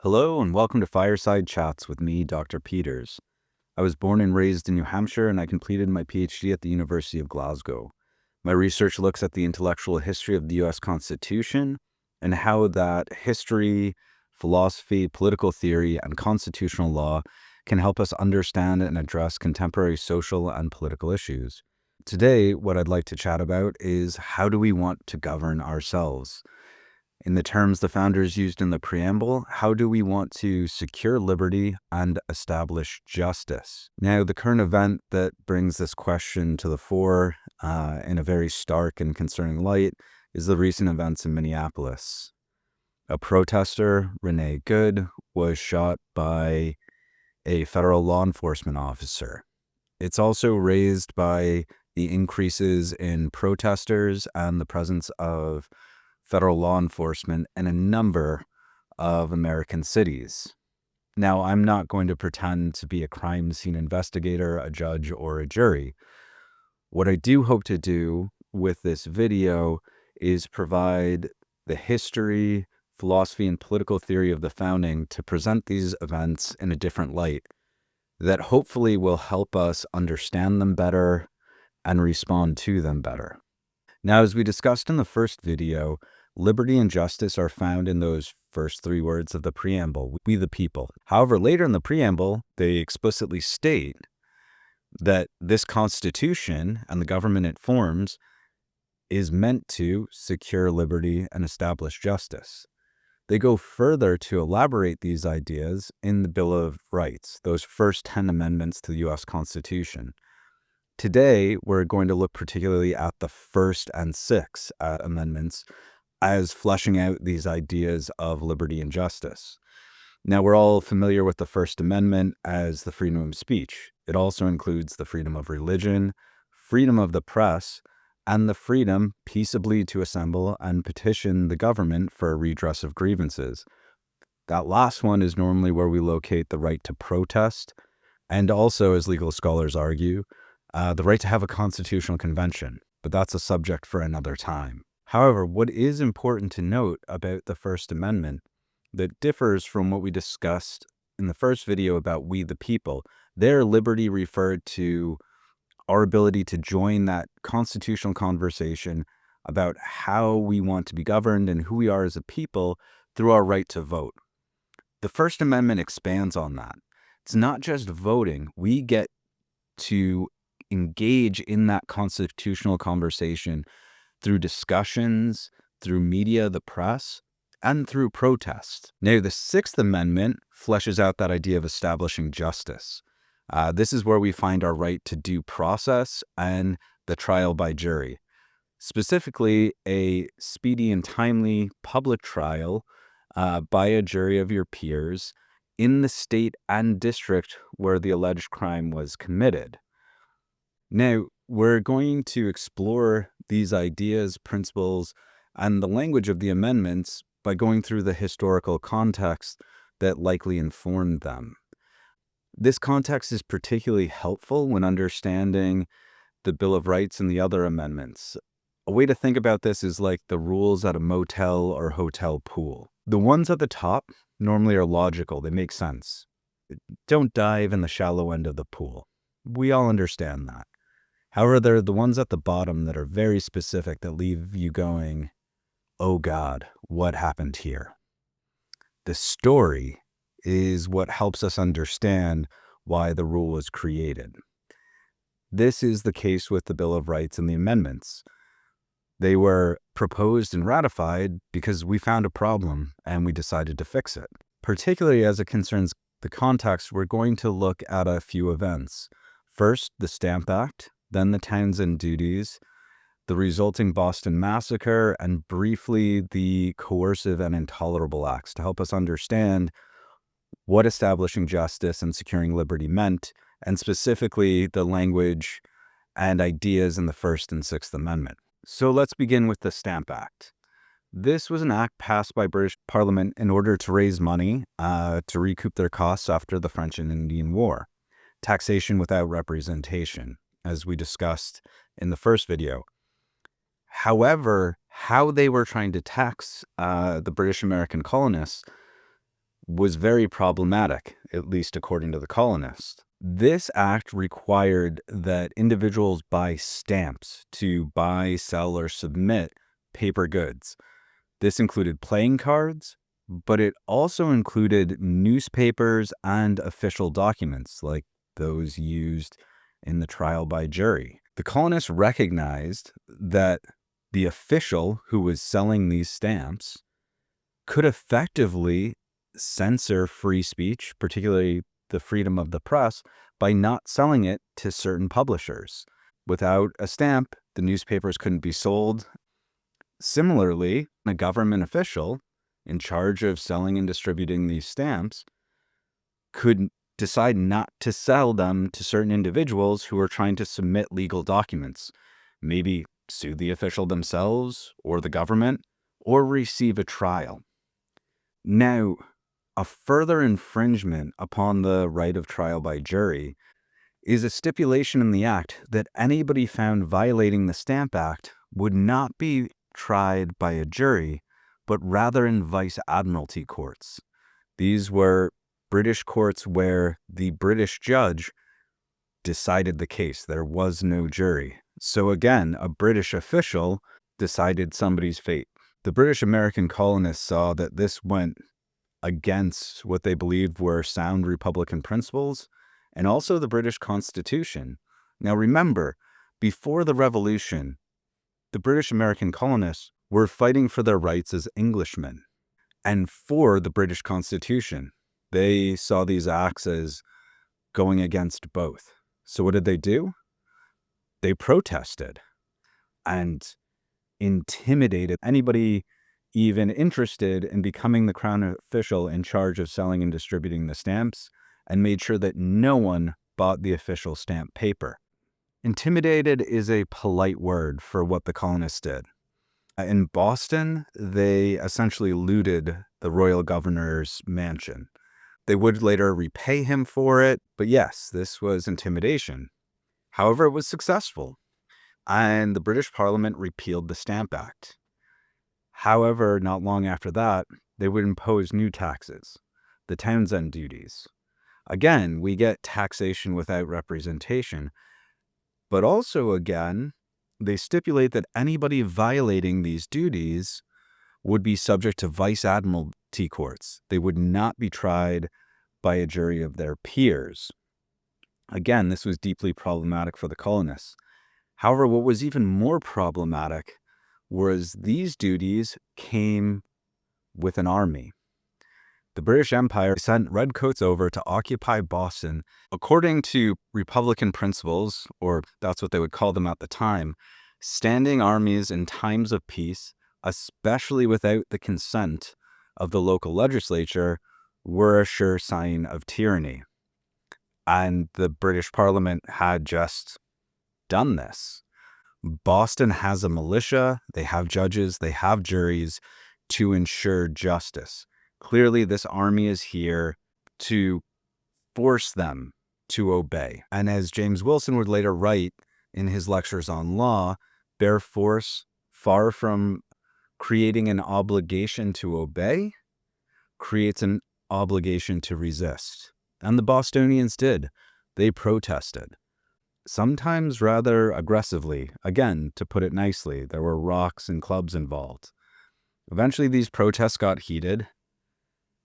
Hello and welcome to Fireside Chats with me, Dr. Peters. I was born and raised in New Hampshire and I completed my PhD at the University of Glasgow. My research looks at the intellectual history of the U.S. Constitution and how that history, philosophy, political theory, and constitutional law can help us understand and address contemporary social and political issues. Today, what I'd like to chat about is how do we want to govern ourselves? In the terms the founders used in the preamble, how do we want to secure liberty and establish justice? Now, the current event that brings this question to the fore in a very stark and concerning light is the recent events in Minneapolis. A protester, Renee Good, was shot by a federal law enforcement officer. It's also raised by the increases in protesters and the presence of federal law enforcement in a number of American cities. Now, I'm not going to pretend to be a crime scene investigator, a judge, or a jury. What I do hope to do with this video is provide the history, philosophy, and political theory of the founding to present these events in a different light that hopefully will help us understand them better and respond to them better. Now, as we discussed in the first video, liberty and justice are found in those first three words of the preamble, we the people. However, later in the preamble, they explicitly state that this Constitution and the government it forms is meant to secure liberty and establish justice. They go further to elaborate these ideas in the Bill of Rights, those first 10 amendments to the U.S. Constitution. Today, we're going to look particularly at the first and sixth amendments as fleshing out these ideas of liberty and justice. Now, we're all familiar with the First Amendment as the freedom of speech. It also includes the freedom of religion, freedom of the press, and the freedom peaceably to assemble and petition the government for a redress of grievances. That last one is normally where we locate the right to protest, and also, as legal scholars argue, the right to have a constitutional convention, but that's a subject for another time. However, what is important to note about the First Amendment that differs from what we discussed in the first video about we the people, their liberty referred to our ability to join that constitutional conversation about how we want to be governed and who we are as a people through our right to vote. The First Amendment expands on that. It's not just voting. We get to engage in that constitutional conversation through discussions, through media, the press, and through protest. Now, the Sixth Amendment fleshes out that idea of establishing justice. This is where we find our right to due process and the trial by jury. Specifically, a speedy and timely public trial by a jury of your peers in the state and district where the alleged crime was committed. Now, we're going to explore these ideas, principles, and the language of the amendments by going through the historical context that likely informed them. This context is particularly helpful when understanding the Bill of Rights and the other amendments. A way to think about this is like the rules at a motel or hotel pool. The ones at the top normally are logical, they make sense. Don't dive in the shallow end of the pool. We all understand that. However, there are the ones at the bottom that are very specific that leave you going, oh God, what happened here? The story is what helps us understand why the rule was created. This is the case with the Bill of Rights and the amendments. They were proposed and ratified because we found a problem and we decided to fix it. Particularly as it concerns the context, we're going to look at a few events. First, the Stamp Act, then the Townsend Duties, the resulting Boston Massacre, and briefly the coercive and intolerable acts to help us understand what establishing justice and securing liberty meant, and specifically the language and ideas in the First and Sixth Amendment. So let's begin with the Stamp Act. This was an act passed by British Parliament in order to raise money to recoup their costs after the French and Indian War. Taxation without representation, as we discussed in the first video. However, how they were trying to tax the British American colonists was very problematic, at least according to the colonists. This act required that individuals buy stamps to buy, sell, or submit paper goods. This included playing cards, but it also included newspapers and official documents like those used in the trial by jury. The colonists recognized that the official who was selling these stamps could effectively censor free speech, particularly the freedom of the press, by not selling it to certain publishers. Without a stamp, the newspapers couldn't be sold. Similarly, a government official in charge of selling and distributing these stamps could decide not to sell them to certain individuals who are trying to submit legal documents, maybe sue the official themselves or the government, or receive a trial. Now, a further infringement upon the right of trial by jury is a stipulation in the Act that anybody found violating the Stamp Act would not be tried by a jury, but rather in vice admiralty courts. These were British courts where the British judge decided the case. There was no jury. So again, a British official decided somebody's fate. The British American colonists saw that this went against what they believed were sound Republican principles and also the British Constitution. Now remember, before the Revolution, the British American colonists were fighting for their rights as Englishmen and for the British Constitution. They saw these acts as going against both. So what did they do? They protested and intimidated anybody even interested in becoming the crown official in charge of selling and distributing the stamps, and made sure that no one bought the official stamp paper. Intimidated is a polite word for what the colonists did. In Boston, they essentially looted the royal governor's mansion. They would later repay him for it, but yes, this was intimidation. However, it was successful, and the British Parliament repealed the Stamp Act. However, not long after that, they would impose new taxes, the Townsend duties. Again, we get taxation without representation, but also again, they stipulate that anybody violating these duties would be subject to vice admiralty courts. They would not be tried by a jury of their peers. Again, this was deeply problematic for the colonists. However, what was even more problematic was these duties came with an army. The British Empire sent redcoats over to occupy Boston. According to Republican principles, or that's what they would call them at the time, standing armies in times of peace, especially without the consent of the local legislature, were a sure sign of tyranny. And the British Parliament had just done this. Boston has a militia, they have judges, they have juries to ensure justice. Clearly, this army is here to force them to obey. And as James Wilson would later write in his lectures on law, bare force, far from creating an obligation to obey, creates an obligation to resist. And the Bostonians did. They protested. Sometimes rather aggressively. Again, to put it nicely, there were rocks and clubs involved. Eventually, these protests got heated,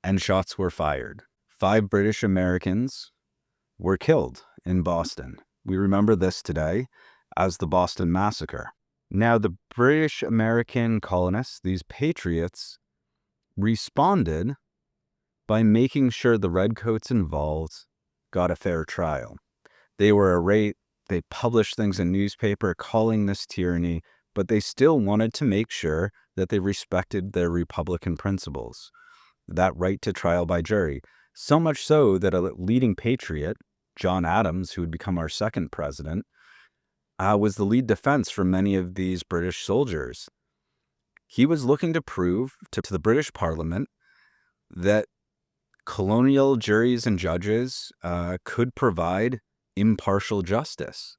and shots were fired. 5 British Americans were killed in Boston. We remember this today as the Boston Massacre. Now, the British American colonists, these patriots, responded by making sure the redcoats involved got a fair trial. They were irate. They published things in newspaper calling this tyranny, but they still wanted to make sure that they respected their Republican principles, that right to trial by jury. So much so that a leading patriot, John Adams, who would become our second president, was the lead defense for many of these British soldiers. He was looking to prove to the British Parliament that colonial juries and judges could provide impartial justice.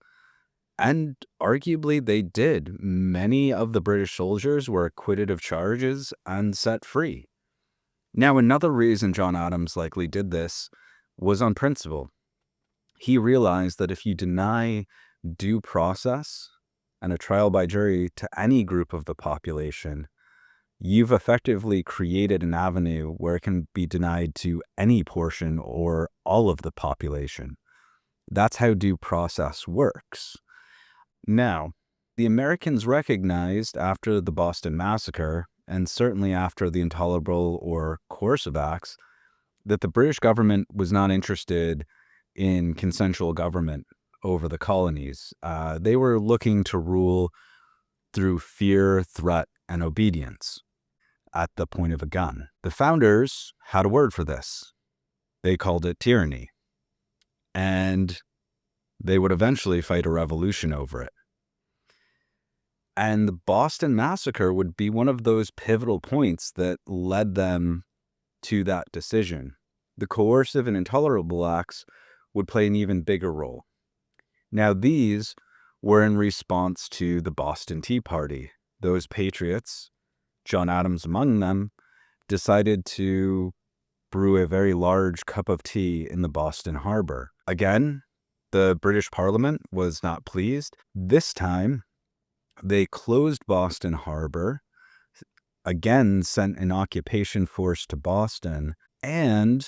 And arguably they did. Many of the British soldiers were acquitted of charges and set free. Now, another reason John Adams likely did this was on principle. He realized that if you deny due process and a trial by jury to any group of the population, you've effectively created an avenue where it can be denied to any portion or all of the population. That's how due process works. Now, the Americans recognized after the Boston Massacre, and certainly after the Intolerable or Coercive Acts, that the British government was not interested in consensual government over the colonies. They were looking to rule through fear, threat, and obedience at the point of a gun. The founders had a word for this. They called it tyranny. And they would eventually fight a revolution over it. And the Boston Massacre would be one of those pivotal points that led them to that decision. The coercive and intolerable acts would play an even bigger role. Now, these were in response to the Boston Tea Party. Those patriots, John Adams among them, decided to brew a very large cup of tea in the Boston Harbor. Again, the British Parliament was not pleased. This time, they closed Boston Harbor, again sent an occupation force to Boston, and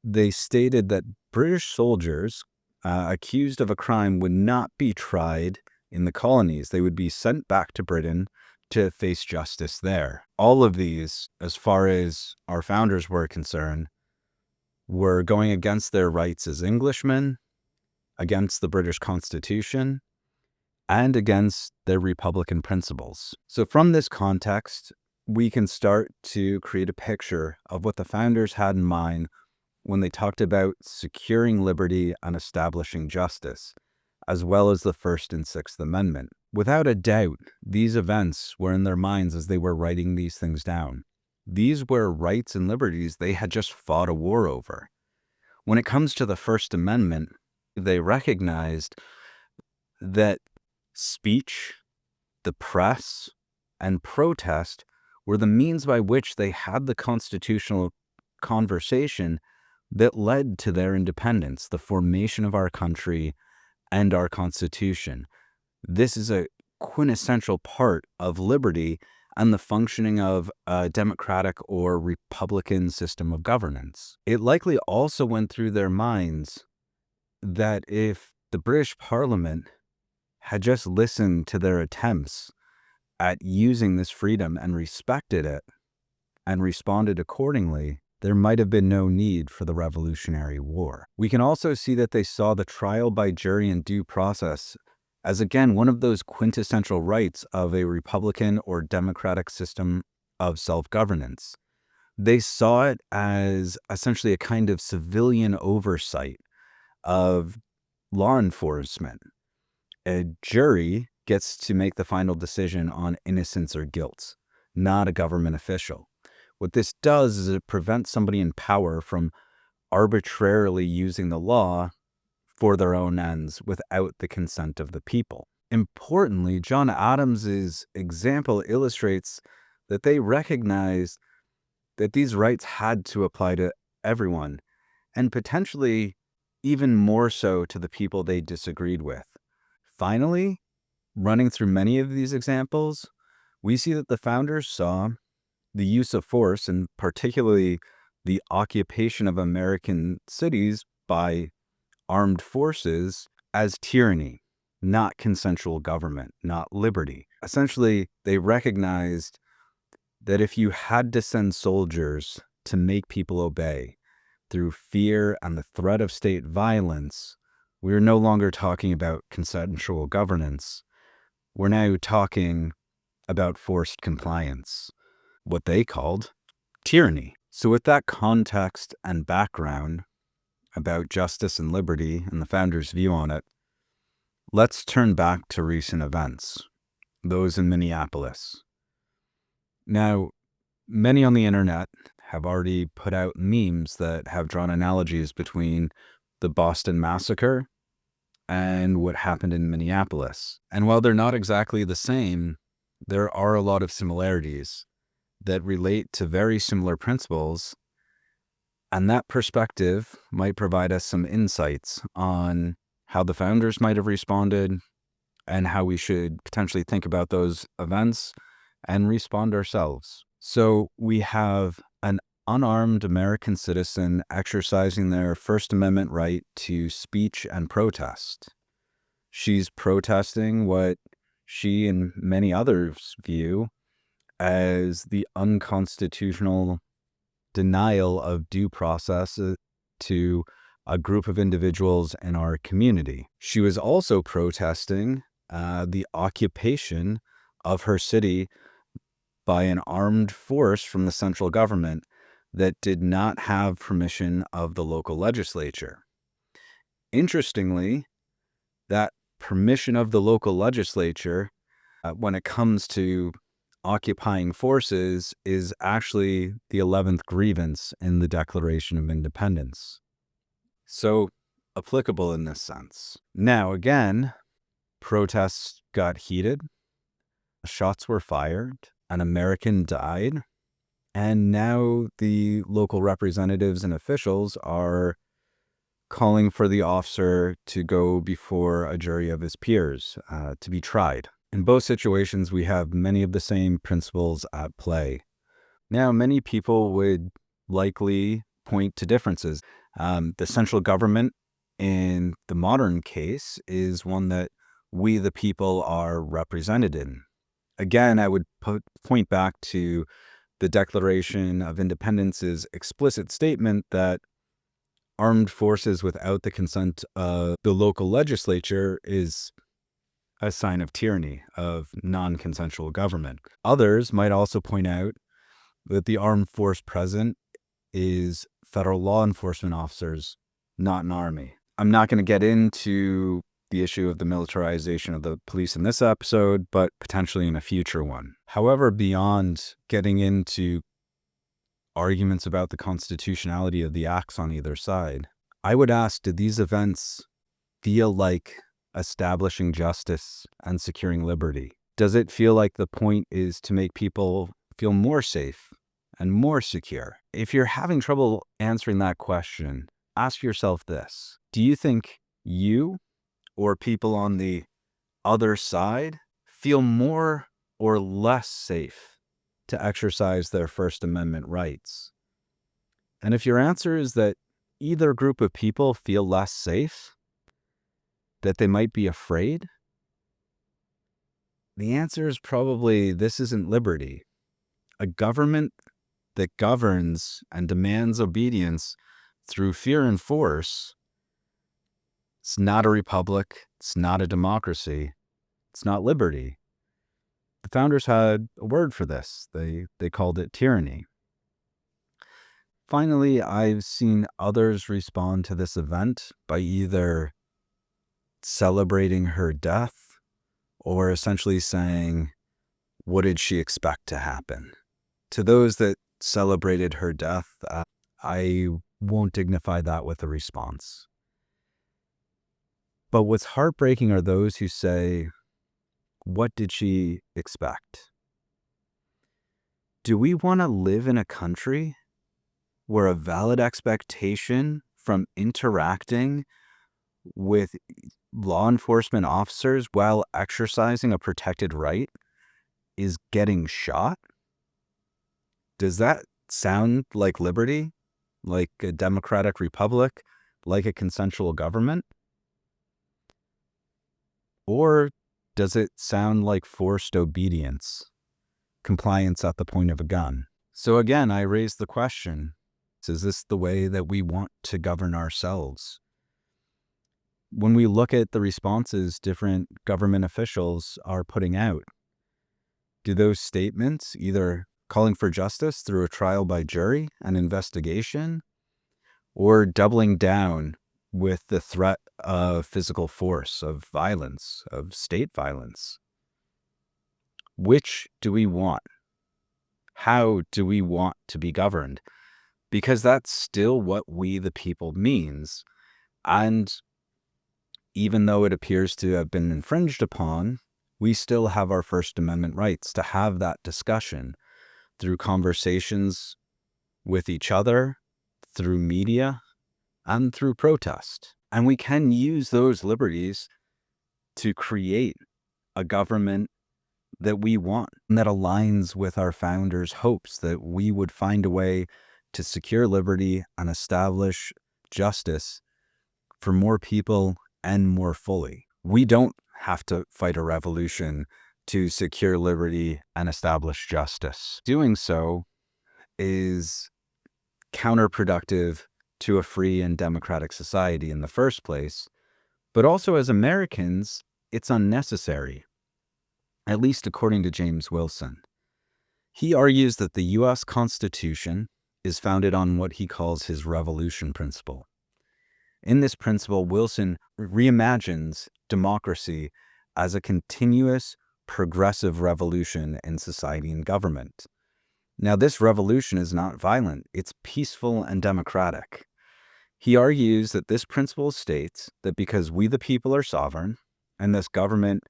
they stated that British soldiers accused of a crime would not be tried in the colonies. They would be sent back to Britain to face justice there. All of these, as far as our founders were concerned, were going against their rights as Englishmen, against the British Constitution, and against their Republican principles. So from this context, we can start to create a picture of what the founders had in mind when they talked about securing liberty and establishing justice, as well as the First and Sixth Amendment. Without a doubt, these events were in their minds as they were writing these things down. These were rights and liberties they had just fought a war over. When it comes to the First Amendment, they recognized that speech, the press, and protest were the means by which they had the constitutional conversation that led to their independence, the formation of our country, and our Constitution. This is a quintessential part of liberty and the functioning of a democratic or republican system of governance. It likely also went through their minds that if the British Parliament had just listened to their attempts at using this freedom and respected it and responded accordingly, there might have been no need for the Revolutionary War. We can also see that they saw the trial by jury and due process as, again, one of those quintessential rights of a republican or democratic system of self-governance. They saw it as essentially a kind of civilian oversight of law enforcement. A jury gets to make the final decision on innocence or guilt, not a government official. What this does is it prevents somebody in power from arbitrarily using the law for their own ends without the consent of the people. Importantly, John Adams's example illustrates that they recognized that these rights had to apply to everyone, and potentially even more so to the people they disagreed with. Finally, running through many of these examples, we see that the founders saw the use of force, and particularly the occupation of American cities by armed forces, as tyranny, not consensual government, not liberty. Essentially, they recognized that if you had to send soldiers to make people obey through fear and the threat of state violence, we're no longer talking about consensual governance. We're now talking about forced compliance, what they called tyranny. So with that context and background about justice and liberty and the founders' view on it, let's turn back to recent events, those in Minneapolis. Now, many on the internet have already put out memes that have drawn analogies between the Boston Massacre and what happened in Minneapolis. And while they're not exactly the same, there are a lot of similarities. that relate to very similar principles, and that perspective might provide us some insights on how the founders might have responded and how we should potentially think about those events and respond ourselves. So we have an unarmed American citizen exercising their First Amendment right to speech and protest. She's protesting what she and many others view as the unconstitutional denial of due process to a group of individuals in our community. She was also protesting the occupation of her city by an armed force from the central government that did not have permission of the local legislature. Interestingly, that permission of the local legislature, when it comes to occupying forces, is actually the 11th grievance in the Declaration of Independence. So applicable in this sense. Now, again, protests got heated, shots were fired, an American died, and now the local representatives and officials are calling for the officer to go before a jury of his peers to be tried. In both situations, we have many of the same principles at play. Now, many people would likely point to differences. The central government in the modern case is one that we, the people, are represented in. Again, I would point back to the Declaration of Independence's explicit statement that armed forces without the consent of the local legislature is a sign of tyranny, of non-consensual government. Others might also point out that the armed force present is federal law enforcement officers, not an army. I'm not going to get into the issue of the militarization of the police in this episode, but potentially in a future one. However, beyond getting into arguments about the constitutionality of the acts on either side, I would ask, did these events feel like establishing justice and securing liberty? Does it feel like the point is to make people feel more safe and more secure? If you're having trouble answering that question, ask yourself this. Do you think you or people on the other side feel more or less safe to exercise their First Amendment rights? And if your answer is that either group of people feel less safe, that they might be afraid, the answer is probably this isn't liberty. A government that governs and demands obedience through fear and force, it's not a republic, it's not a democracy, it's not liberty. The founders had a word for this. They called it tyranny. Finally, I've seen others respond to this event by either celebrating her death or essentially saying, what did she expect to happen? To those that celebrated her death, I won't dignify that with a response. But what's heartbreaking are those who say, what did she expect? Do we want to live in a country where a valid expectation from interacting with law enforcement officers while exercising a protected right is getting shot? Does that sound like liberty? Like a democratic republic? Like a consensual government? Or does it sound like forced obedience? Compliance at the point of a gun? So again, I raise the question, is this the way that we want to govern ourselves? When we look at the responses different government officials are putting out, do those statements either calling for justice through a trial by jury, an investigation, or doubling down with the threat of physical force, of violence, of state violence? Which do we want? How do we want to be governed? Because that's still what we the people means. And even though it appears to have been infringed upon, we still have our First Amendment rights to have that discussion through conversations with each other, through media, and through protest. And we can use those liberties to create a government that we want and that aligns with our founders' hopes that we would find a way to secure liberty and establish justice for more people and more fully. We don't have to fight a revolution to secure liberty and establish justice. Doing so is counterproductive to a free and democratic society in the first place, but also as Americans, it's unnecessary, at least according to James Wilson. He argues that the U.S. Constitution is founded on what he calls his revolution principle. In this principle, Wilson reimagines democracy as a continuous, progressive revolution in society and government. Now, this revolution is not violent, it's peaceful and democratic. He argues that this principle states that because we the people are sovereign, and this government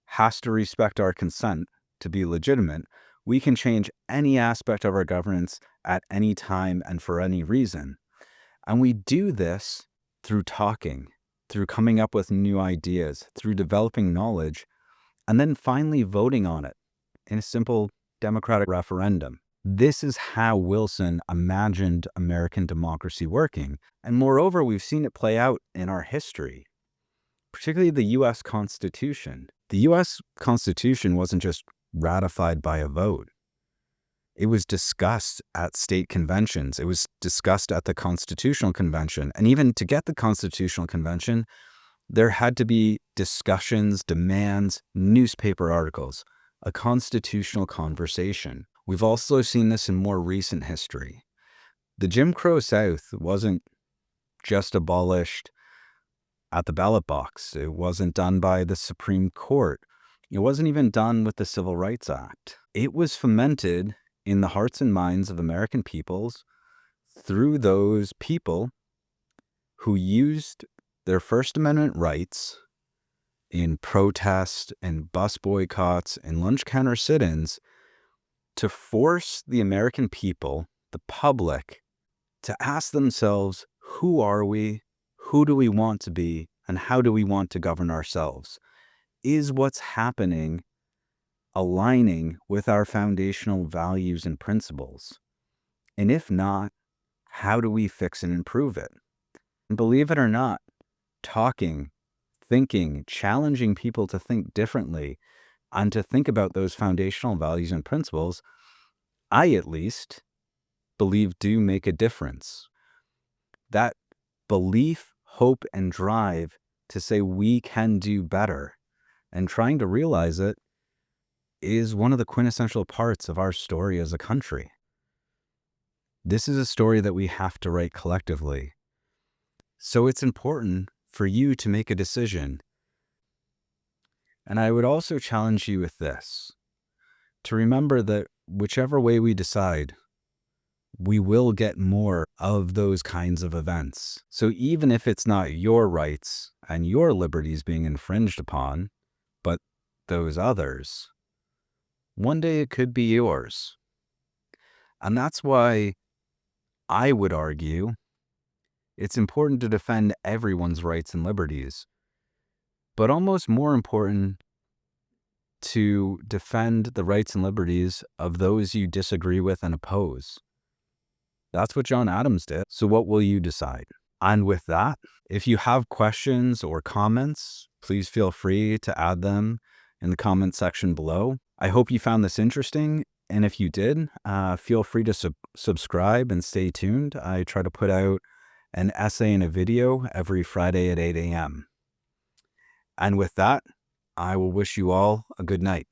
has to respect our consent to be legitimate, we can change any aspect of our governance at any time and for any reason. And we do this through talking, through coming up with new ideas, through developing knowledge, and then finally voting on it in a simple democratic referendum. This is how Wilson imagined American democracy working. And moreover, we've seen it play out in our history, particularly the U.S. Constitution. The U.S. Constitution wasn't just ratified by a vote. It was discussed at state conventions. It was discussed at the Constitutional Convention. And even to get the Constitutional Convention, there had to be discussions, demands, newspaper articles, a constitutional conversation. We've also seen this in more recent history. The Jim Crow South wasn't just abolished at the ballot box. It wasn't done by the Supreme Court. It wasn't even done with the Civil Rights Act. It was fomented in the hearts and minds of American peoples through those people who used their First Amendment rights in protest and bus boycotts and lunch counter sit-ins to force the American people, the public, to ask themselves, who are we, who do we want to be, and how do we want to govern ourselves? Is what's happening aligning with our foundational values and principles? And if not, how do we fix and improve it? And believe it or not, talking, thinking, challenging people to think differently and to think about those foundational values and principles, I at least believe do make a difference. That belief, hope, and drive to say we can do better and trying to realize it is one of the quintessential parts of our story as a country. This is a story that we have to write collectively. So it's important for you to make a decision. And I would also challenge you with this, to remember that whichever way we decide, we will get more of those kinds of events. So even if it's not your rights and your liberties being infringed upon, but those others, one day it could be yours. And that's why I would argue it's important to defend everyone's rights and liberties, but almost more important to defend the rights and liberties of those you disagree with and oppose. That's what John Adams did. So what will you decide? And with that, if you have questions or comments, please feel free to add them in the comment section below. I hope you found this interesting. And if you did, feel free to subscribe and stay tuned. I try to put out an essay and a video every Friday at 8 a.m. And with that, I will wish you all a good night.